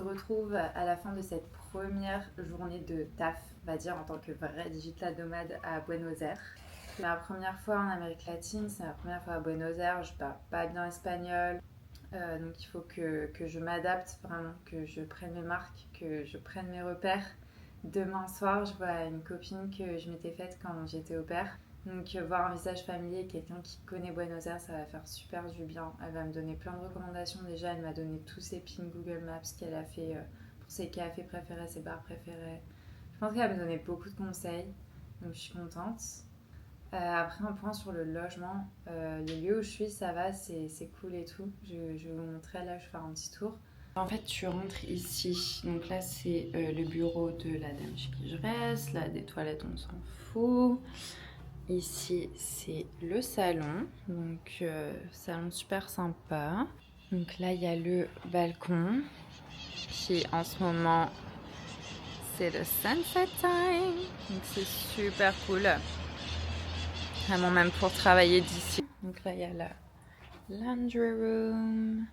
retrouve à la fin de cette première journée de taf, on va dire en tant que vraie digital nomade à Buenos Aires. C'est ma première fois en Amérique latine, c'est ma première fois à Buenos Aires, je parle pas bien espagnol, donc il faut que je m'adapte vraiment, que je prenne mes marques, que je prenne mes repères. Demain soir, je vois une copine que je m'étais faite quand j'étais au pair. Donc voir un visage familier, quelqu'un qui connaît Buenos Aires, ça va faire super du bien. Elle va me donner plein de recommandations. Déjà, elle m'a donné tous ses pins Google Maps qu'elle a fait pour ses cafés préférés, ses bars préférés. Je pense qu'elle va me donner beaucoup de conseils, donc je suis contente. Après, un point sur le logement. Le lieu où je suis, ça va, c'est cool et tout. Je vais vous montrer, là, je vais faire un petit tour. En fait, tu rentres ici. Donc là, c'est le bureau de la dame chez qui je reste. Là, des toilettes, on s'en fout. Ici, c'est le salon, donc salon super sympa. Donc là, il y a le balcon qui, en ce moment, c'est le sunset time. Donc c'est super cool. Vraiment même pour travailler d'ici. Donc là, il y a la laundry room.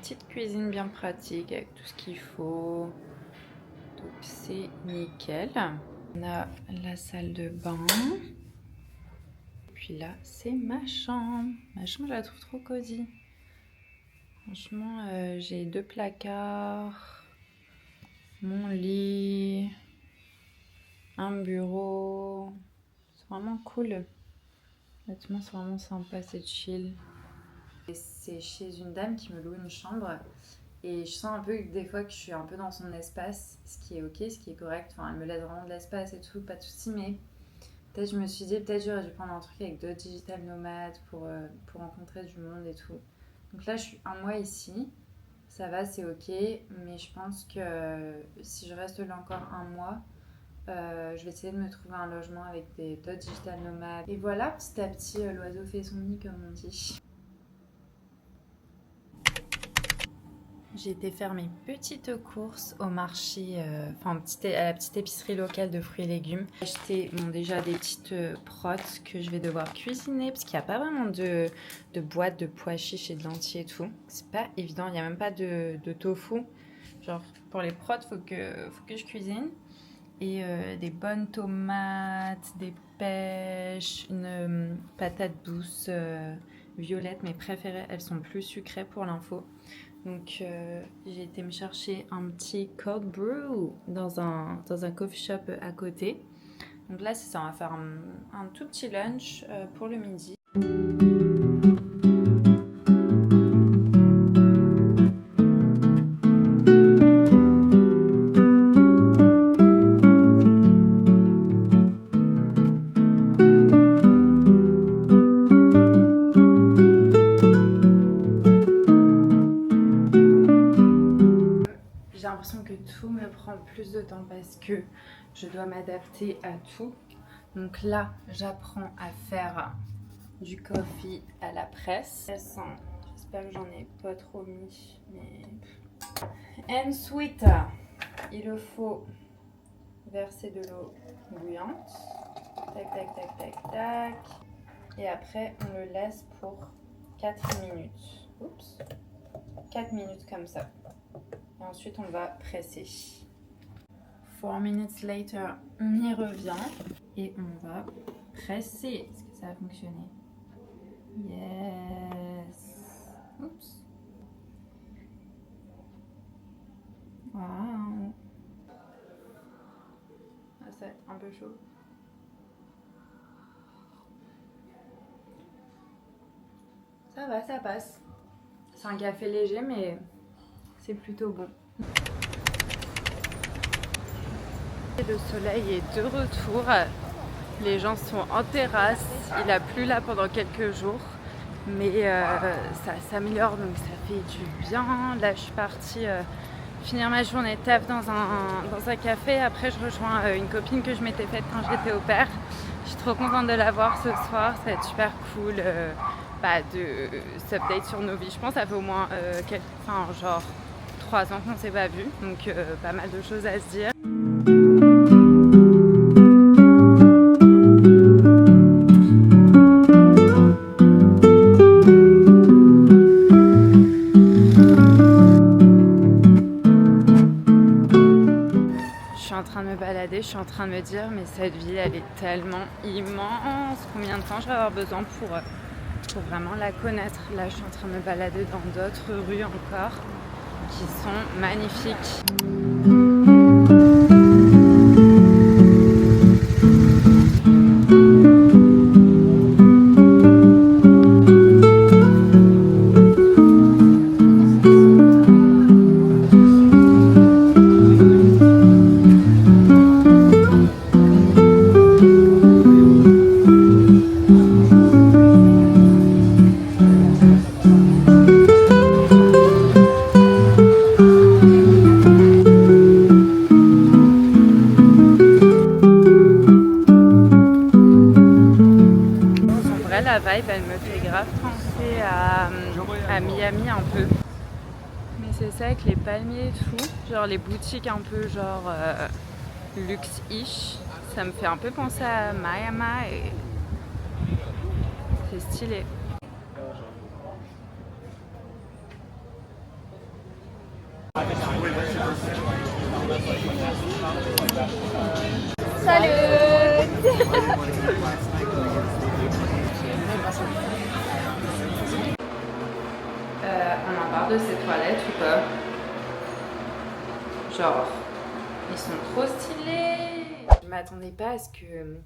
Petite cuisine bien pratique avec tout ce qu'il faut. Donc c'est nickel. On a la salle de bain. Puis là, c'est ma chambre. Ma chambre, je la trouve trop cosy. Franchement, j'ai 2 placards, mon lit, un bureau. C'est vraiment cool. Honnêtement, c'est vraiment sympa, c'est chill. C'est chez une dame qui me loue une chambre. Et je sens un peu que des fois que je suis un peu dans son espace, ce qui est ok, ce qui est correct. Enfin, elle me laisse vraiment de l'espace et tout, pas de soucis, mais... Peut-être je me suis dit, peut-être j'aurais dû prendre un truc avec d'autres digital nomades pour rencontrer du monde et tout. Donc là, je suis 1 mois ici. Ça va, c'est ok. Mais je pense que si je reste là encore 1 mois, je vais essayer de me trouver un logement avec d'autres digital nomades. Et voilà, petit à petit, l'oiseau fait son nid, comme on dit. J'ai été faire mes petites courses au marché, à la petite épicerie locale de fruits et légumes. J'ai acheté déjà des petites protes que je vais devoir cuisiner parce qu'il n'y a pas vraiment de boîte de pois chiches et de lentilles et tout. C'est pas évident, il n'y a même pas de tofu. Genre pour les protes, faut que je cuisine. Et des bonnes tomates, des pêches, une patate douce violette. Mes préférées, elles sont plus sucrées pour l'info. Donc j'ai été me chercher un petit cold brew dans un coffee shop à côté. Donc là c'est ça, on va faire un tout petit lunch pour le midi. J'ai l'impression que tout me prend plus de temps parce que je dois m'adapter à tout. Donc là, j'apprends à faire du coffee à la presse. J'espère que j'en ai pas trop mis. Mais... Ensuite, il faut verser de l'eau bouillante. Tac, tac, tac, tac, tac. Et après, on le laisse pour 4 minutes. Oups. 4 minutes comme ça. Et ensuite, on va presser. 4 minutes later, on y revient. Et on va presser. Est-ce que ça va fonctionner? Yes. Oups. Waouh. Ah, c'est un peu chaud. Ça va, ça passe. C'est un café léger, mais c'est plutôt bon. Le soleil est de retour. Les gens sont en terrasse. Il a plu là pendant quelques jours. Mais ça s'améliore, donc ça fait du bien. Là, je suis partie finir ma journée de taf dans un café. Après, je rejoins une copine que je m'étais faite quand j'étais au pair. Je suis trop contente de la voir ce soir. Ça va être super cool de s'update sur nos vies. Je pense que ça fait au moins genre 3 ans qu'on ne s'est pas vu. Donc, pas mal de choses à se dire. suis en train de me balader, je suis en train de me dire mais cette ville elle est tellement immense, combien de temps je vais avoir besoin pour vraiment la connaître. Là je suis en train de me balader dans d'autres rues encore qui sont magnifiques. La vibe elle me fait grave penser à Miami un peu, mais c'est ça avec les palmiers et tout, genre les boutiques un peu genre luxe-ish, ça me fait un peu penser à Miami et c'est stylé. Salut. On en parle de ces toilettes ou pas? Genre, ils sont trop stylés. Je m'attendais pas à ce que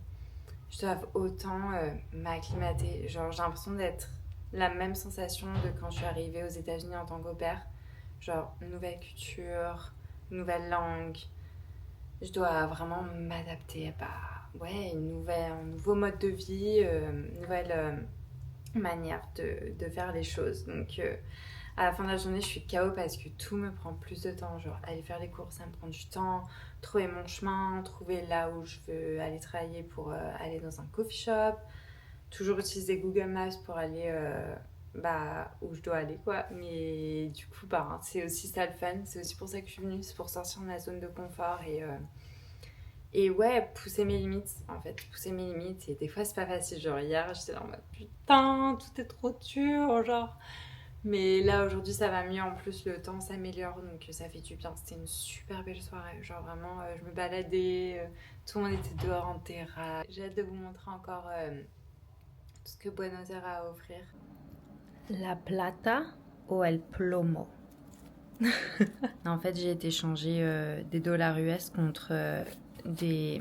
je doive autant m'acclimater. Genre, j'ai l'impression d'être la même sensation de quand je suis arrivée aux États-Unis en tant qu'au pair. Genre, nouvelle culture, nouvelle langue. Je dois vraiment m'adapter à un nouveau mode de vie, une nouvelle manière de faire les choses. Donc, à la fin de la journée, je suis KO parce que tout me prend plus de temps. Genre, aller faire les courses, ça me prend du temps. Trouver mon chemin, trouver là où je veux aller travailler pour aller dans un coffee shop. Toujours utiliser Google Maps pour aller où je dois aller, quoi. Mais du coup, c'est aussi ça le fun. C'est aussi pour ça que je suis venue. C'est pour sortir de ma zone de confort et ouais, pousser mes limites, en fait. Pousser mes limites. Et des fois, c'est pas facile. Genre, hier, j'étais là en mode putain, tout est trop dur, genre. Mais là, aujourd'hui, ça va mieux. En plus, le temps s'améliore, donc ça fait du bien. C'était une super belle soirée. Genre, vraiment, je me baladais. Tout le monde était dehors en terrasse. J'ai hâte de vous montrer encore tout ce que Buenos Aires a à offrir. La plata o el plomo. En fait, j'ai été changer des dollars US contre des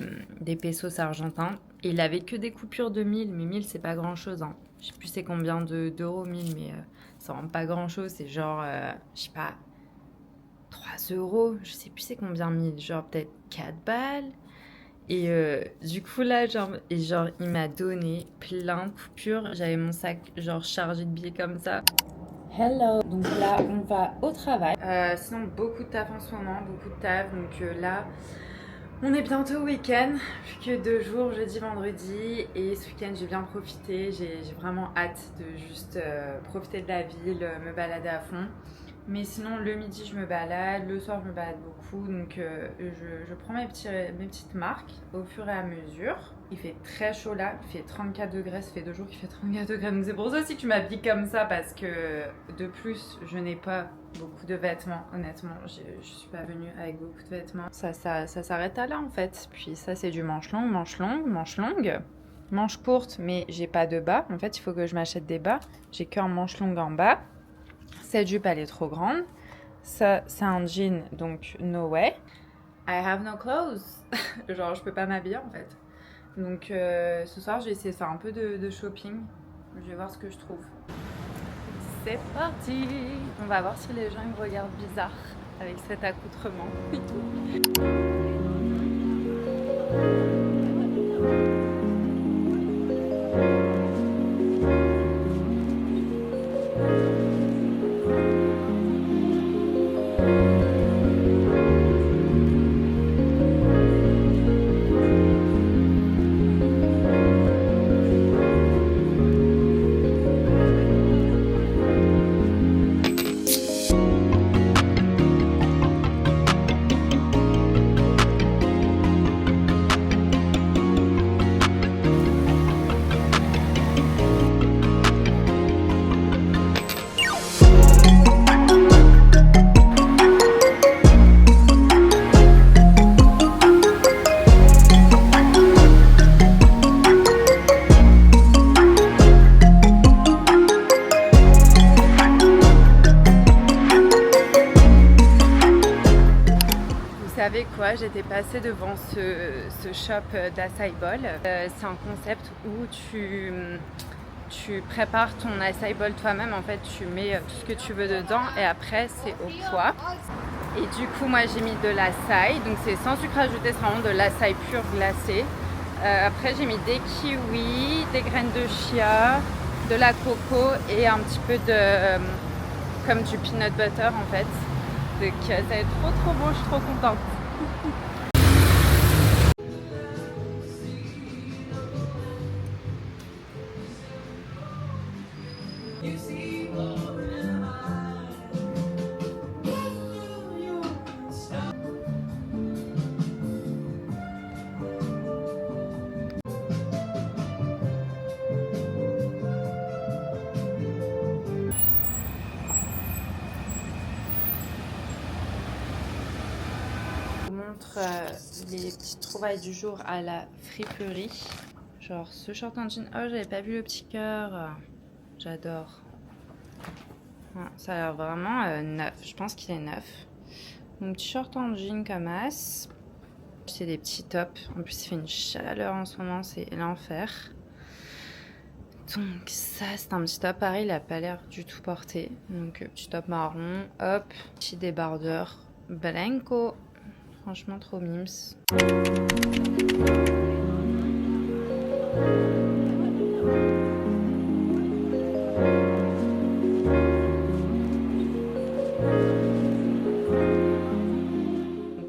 pesos argentins. Et il avait que des coupures de 1000, mais 1000 c'est pas grand chose. Hein. Je sais plus c'est combien d'euros 1000, mais ça rend pas grand chose. C'est genre, je sais pas, 3 euros. Je sais plus c'est combien 1000, genre peut-être 4 balles. Et du coup là, il m'a donné plein de coupures. J'avais mon sac genre chargé de billets comme ça. Hello. Donc là, on va au travail. Sinon, beaucoup de taf en ce moment, beaucoup de taf. Donc là, on est bientôt au week-end. Plus que 2 jours, jeudi, vendredi. Et ce week-end, j'ai bien profité. J'ai vraiment hâte de juste profiter de la ville, me balader à fond. Mais sinon, le midi, je me balade. Le soir, je me balade beaucoup. Donc, je prends mes petites marques au fur et à mesure. Il fait très chaud là. Il fait 34 degrés. Ça fait 2 jours qu'il fait 34 degrés. Donc, c'est pour ça aussi que je m'habille comme ça. Parce que, de plus, je n'ai pas beaucoup de vêtements. Honnêtement, je suis pas venue avec beaucoup de vêtements. Ça s'arrête à là, en fait. Puis ça, c'est du manche longue, manche longue, manche longue. Manche courte, mais j'ai pas de bas. En fait, il faut que je m'achète des bas. J'ai qu'un manche longue en bas. Cette jupe, elle est trop grande. Ça, c'est un jean, donc no way. I have no clothes. Genre, je peux pas m'habiller, en fait. Donc, ce soir, je vais essayer de faire un peu de shopping. Je vais voir ce que je trouve. C'est parti! On va voir si les gens me regardent bizarre avec cet accoutrement. j'étais passée devant ce shop d'acai bowl. C'est un concept où tu prépares ton acai bowl toi-même. En fait, tu mets tout ce que tu veux dedans et après, c'est au poids. Et du coup, moi, j'ai mis de l'acai. Donc, c'est sans sucre ajouté, c'est vraiment de l'acai pur glacé. Après, j'ai mis des kiwis, des graines de chia, de la coco et un petit peu de... comme du peanut butter, en fait. Donc, ça va être trop bon, je suis trop contente. Les petites trouvailles du jour à la friperie. Genre ce short en jean. Oh, j'avais pas vu le petit cœur. J'adore. Ça a l'air vraiment neuf. Je pense qu'il est neuf. Mon petit short en jean comme as. C'est des petits tops. En plus, il fait une chaleur en ce moment. C'est l'enfer. Donc ça, c'est un petit top. Pareil, il a pas l'air du tout porté. Donc petit top marron. Hop. Petit débardeur blanco. Franchement, trop mimes.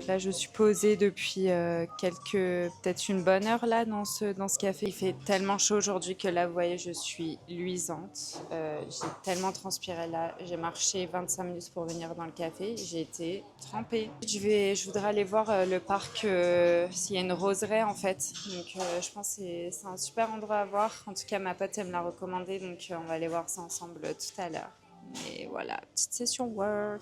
Là, je suis posée depuis peut-être une bonne heure là dans ce café. Il fait tellement chaud aujourd'hui que là, vous voyez, je suis luisante. J'ai tellement transpiré là. J'ai marché 25 minutes pour venir dans le café. J'ai été trempée. Je voudrais aller voir le parc s'il y a une roseraie en fait. Donc, je pense que c'est un super endroit à voir. En tout cas, ma pote, elle me l'a recommandé. Donc, on va aller voir ça ensemble tout à l'heure. Et voilà, petite session work.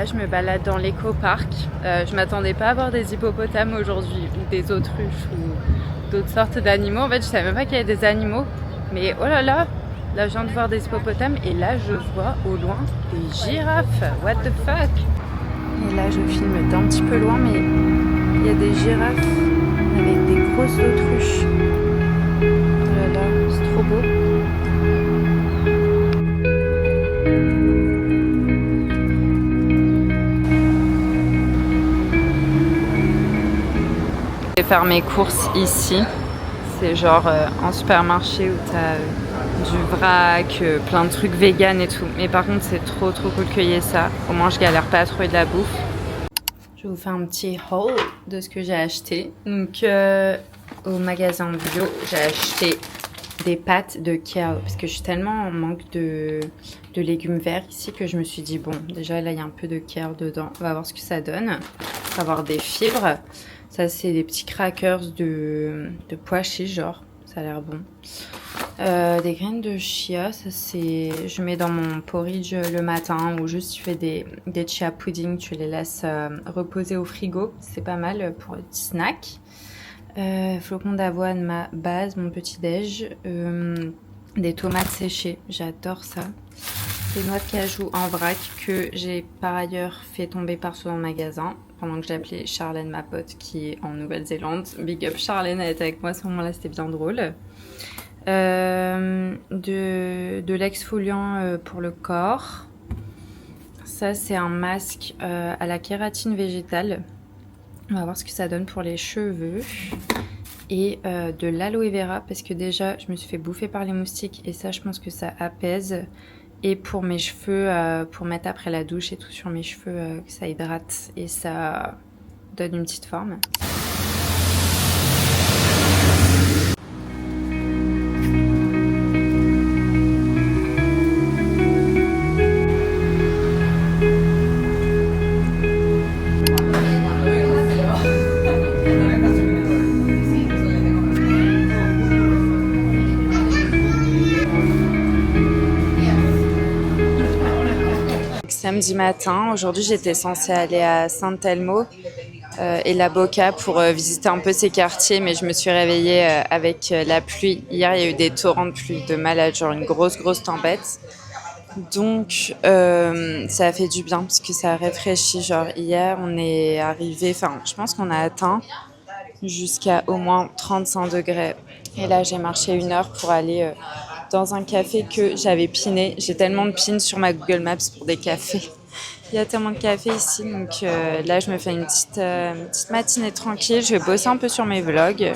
Je me balade dans l'éco-parc. Je m'attendais pas à voir des hippopotames aujourd'hui ou des autruches ou d'autres sortes d'animaux. En fait, je savais même pas qu'il y avait des animaux. Mais oh là là, là je viens de voir des hippopotames et là je vois au loin des girafes. What the fuck? Et là je filme d'un petit peu loin, mais il y a des girafes avec des grosses autruches. Oh là là, c'est trop beau. Je vais faire mes courses ici. C'est genre un supermarché où t'as du vrac, plein de trucs vegan et tout. Mais par contre, c'est trop cool qu'il y ait ça. Au moins, je galère pas à trouver de la bouffe. Je vais vous faire un petit haul de ce que j'ai acheté. Donc, au magasin bio, j'ai acheté des pâtes de kale parce que je suis tellement en manque de légumes verts ici que je me suis dit, bon, déjà là, il y a un peu de kale dedans. On va voir ce que ça donne. On va avoir des fibres. Ça, c'est des petits crackers de pois chiches, genre. Ça a l'air bon. Des graines de chia, ça c'est... Je mets dans mon porridge le matin ou juste tu fais des chia pudding, tu les laisses reposer au frigo. C'est pas mal pour le petit snack. Flocons d'avoine, ma base, mon petit déj. Des tomates séchées, j'adore ça. Des noix de cajou en vrac que j'ai par ailleurs fait tomber partout dans le magasin pendant que j'appelais Charlène, ma pote qui est en Nouvelle-Zélande. Big up Charlène, elle était avec moi à ce moment-là, c'était bien drôle. De l'exfoliant pour le corps. Ça, c'est un masque à la kératine végétale. On va voir ce que ça donne pour les cheveux. Et de l'aloe vera parce que déjà, je me suis fait bouffer par les moustiques et ça, je pense que ça apaise. Et pour mes cheveux, pour mettre après la douche et tout sur mes cheveux, que ça hydrate et ça donne une petite forme. samedi matin. Aujourd'hui, j'étais censée aller à San Telmo et La Boca pour visiter un peu ces quartiers, mais je me suis réveillée avec la pluie. Hier, il y a eu des torrents de pluie de malade, genre une grosse tempête. Donc, ça a fait du bien parce que ça a réfléchi. Genre, hier, on est arrivé, enfin, je pense qu'on a atteint jusqu'à au moins 35 degrés. Et là, j'ai marché 1 heure pour aller dans un café que j'avais piné. J'ai tellement de pins sur ma Google Maps pour des cafés. Il y a tellement de cafés ici, donc là, je me fais une petite matinée tranquille. Je vais bosser un peu sur mes vlogs.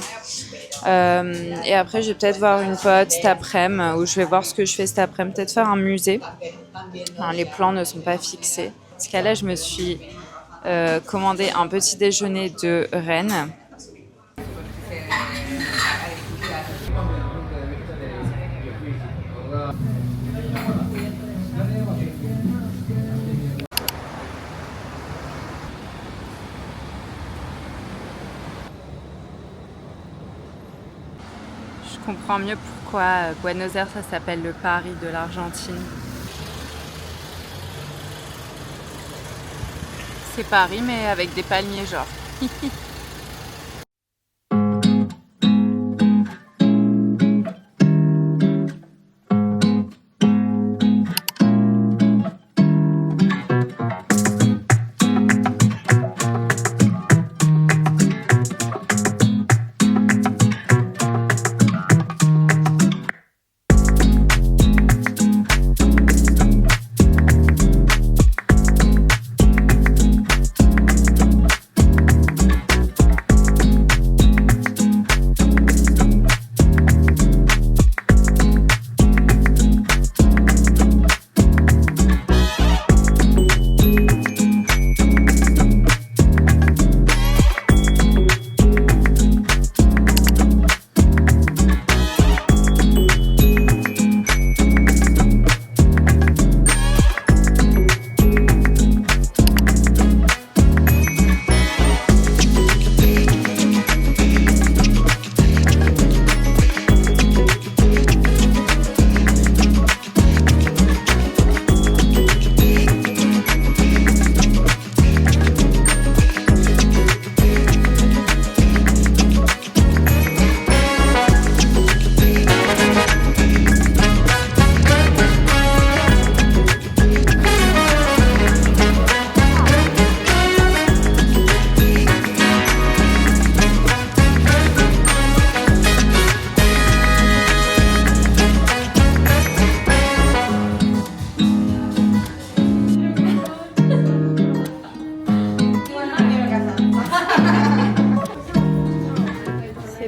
Et après, je vais peut-être voir une pote cet après-midi, ou je vais voir ce que je fais cet après-midi. Peut-être faire un musée. Enfin, les plans ne sont pas fixés. Parce qu'à là, je me suis commandé un petit déjeuner de Rennes. Je comprends mieux pourquoi Buenos Aires, ça s'appelle le Paris de l'Argentine. C'est Paris, mais avec des palmiers, genre.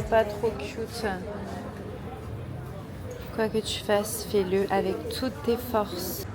Pas trop cute. Quoi que tu fasses, fais-le avec toutes tes forces.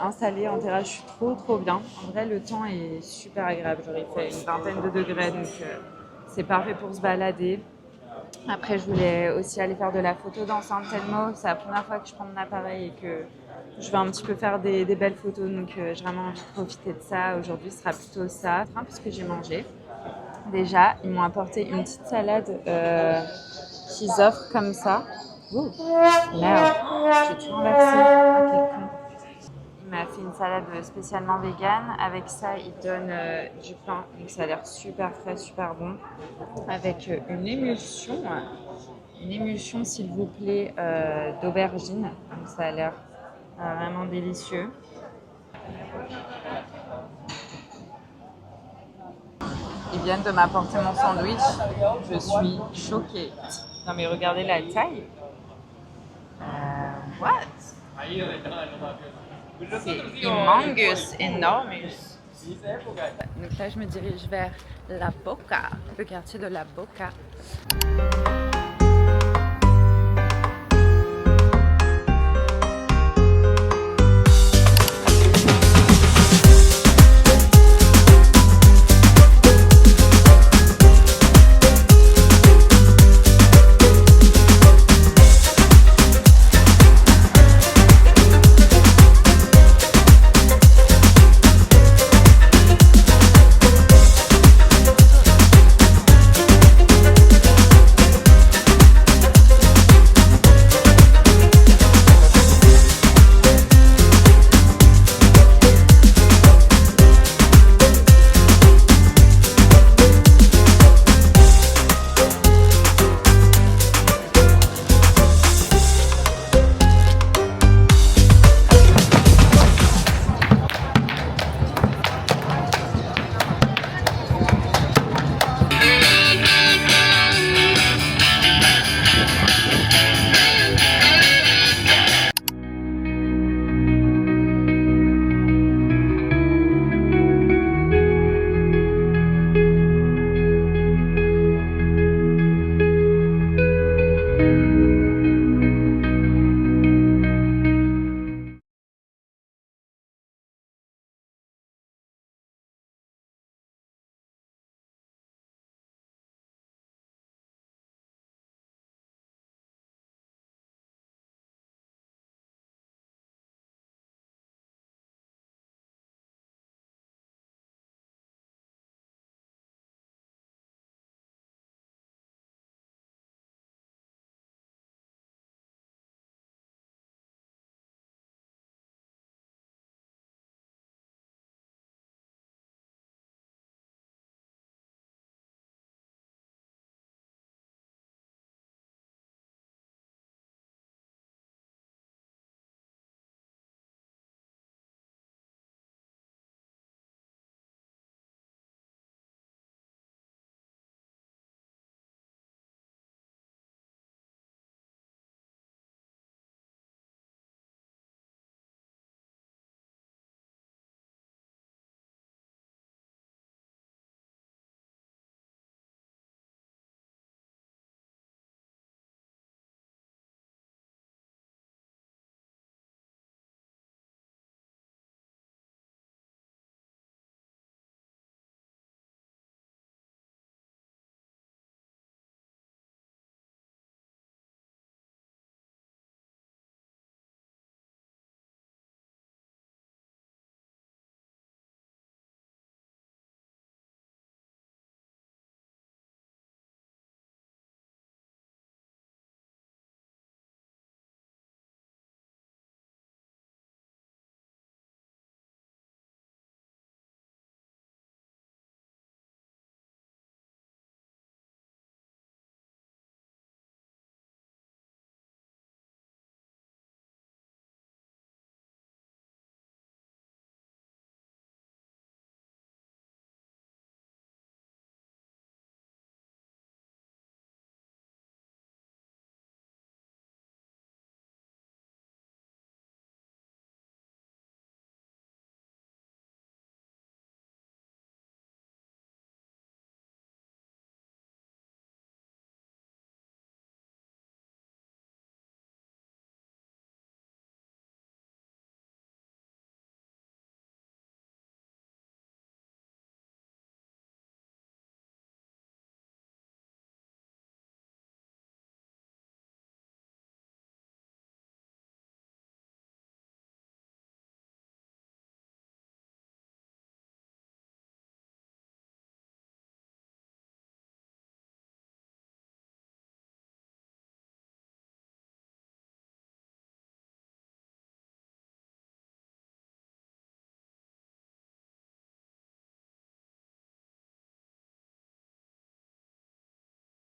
installée en terrasse, je suis trop bien. En vrai, le temps est super agréable. J'aurais fait une vingtaine de degrés, donc c'est parfait pour se balader. Après, je voulais aussi aller faire de la photo dans San Telmo. C'est la première fois que je prends mon appareil et que je vais un petit peu faire des belles photos. Donc, j'ai vraiment envie de profiter de ça. Aujourd'hui, ce sera plutôt ça, puisque j'ai mangé. Déjà, ils m'ont apporté une petite salade qu'ils offrent comme ça. Ouh, merde, j'ai tout renversé. Ah, quel con. Il m'a fait une salade spécialement végane. Avec ça, il donne du pain. Donc ça a l'air super frais, super bon. Avec une émulsion s'il vous plaît, d'aubergine. Donc ça a l'air vraiment délicieux. Ils viennent de m'apporter mon sandwich. Je suis choquée. Non mais regardez la taille. What? C'est humongous, enormous. Donc là, je me dirige vers La Boca, le quartier de La Boca.